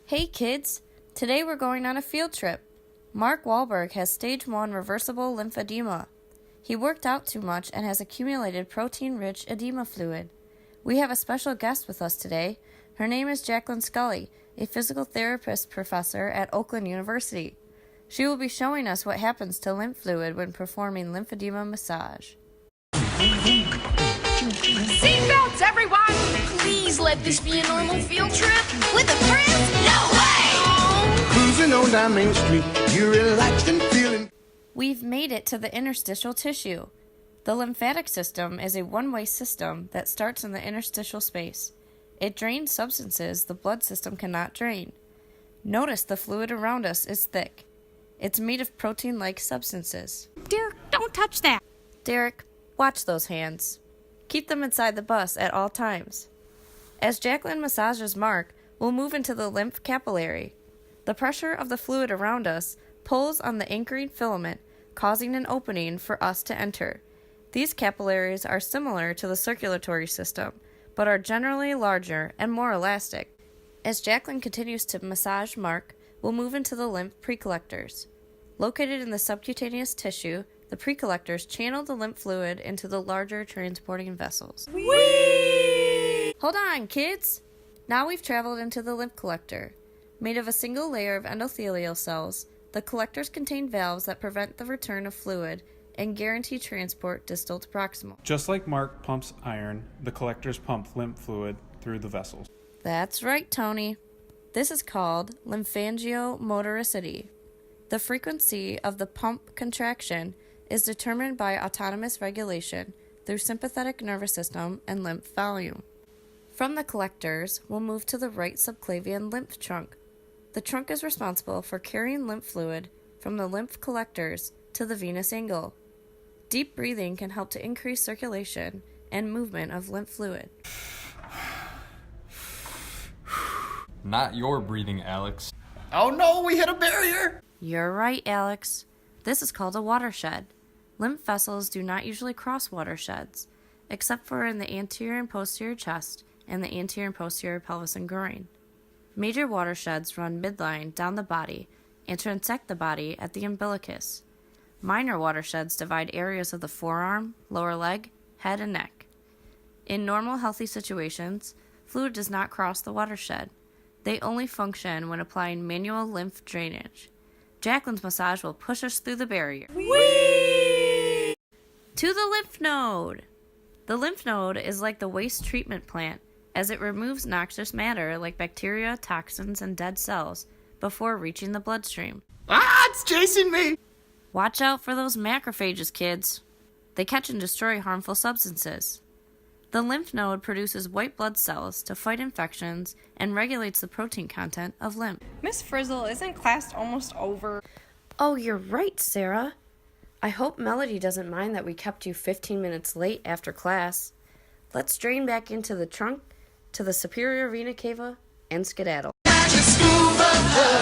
Hey kids! Today we're going on a field trip. Mark Wahlberg has stage 1 reversible lymphedema. He worked out too much and has accumulated protein-rich edema fluid. We have a special guest with us today. Her name is Jacqueline Scully, a physical therapist professor at Oakland University. She will be showing us what happens to lymph fluid when performing lymphedema massage. Seatbelts, everyone! Please let this be a normal field trip. With a friend? No way! Cruising on down Main Street, you're relaxed and feeling. We've made it to the interstitial tissue. The lymphatic system is a one-way system that starts in the interstitial space. It drains substances the blood system cannot drain. Notice the fluid around us is thick. It's made of protein-like substances. Derek, don't touch that. Derek, watch those hands. Keep them inside the bus at all times. As Jacqueline massages Mark, we'll move into the lymph capillary. The pressure of the fluid around us pulls on the anchoring filament, causing an opening for us to enter. These capillaries are similar to the circulatory system, but are generally larger and more elastic. As Jacqueline continues to massage Mark, we'll move into the lymph precollectors. Located in the subcutaneous tissue, the precollectors channel the lymph fluid into the larger transporting vessels. Whee! Hold on, kids! Now we've traveled into the lymph collector. Made of a single layer of endothelial cells, the collectors contain valves that prevent the return of fluid and guarantee transport distal to proximal. Just like Mark pumps iron, the collectors pump lymph fluid through the vessels. That's right, Tony. This is called lymphangiomotoricity. The frequency of the pump contraction is determined by autonomous regulation through sympathetic nervous system and lymph volume. From the collectors, we'll move to the right subclavian lymph trunk. The trunk is responsible for carrying lymph fluid from the lymph collectors to the venous angle. Deep breathing can help to increase circulation and movement of lymph fluid. Not your breathing, Alex. Oh no, we hit a barrier! You're right, Alex. This is called a watershed. Lymph vessels do not usually cross watersheds, except for in the anterior and posterior chest and the anterior and posterior pelvis and groin. Major watersheds run midline down the body and transect the body at the umbilicus. Minor watersheds divide areas of the forearm, lower leg, head, and neck. In normal, healthy situations, fluid does not cross the watershed. They only function when applying manual lymph drainage. Jacqueline's massage will push us through the barrier. Whee! To the lymph node! The lymph node is like the waste treatment plant, as it removes noxious matter like bacteria, toxins, and dead cells before reaching the bloodstream. Ah, it's chasing me! Watch out for those macrophages, kids. They catch and destroy harmful substances. The lymph node produces white blood cells to fight infections and regulates the protein content of lymph. Miss Frizzle, isn't class almost over? Oh, you're right, Sarah. I hope Melody doesn't mind that we kept you 15 minutes late after class. Let's drain back into the trunk, to the superior vena cava, and skedaddle. Magic scuba,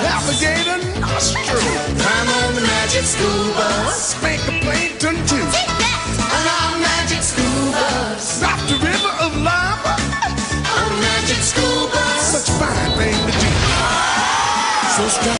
alligator nostril. Climb on the magic scuba. Spank a plane.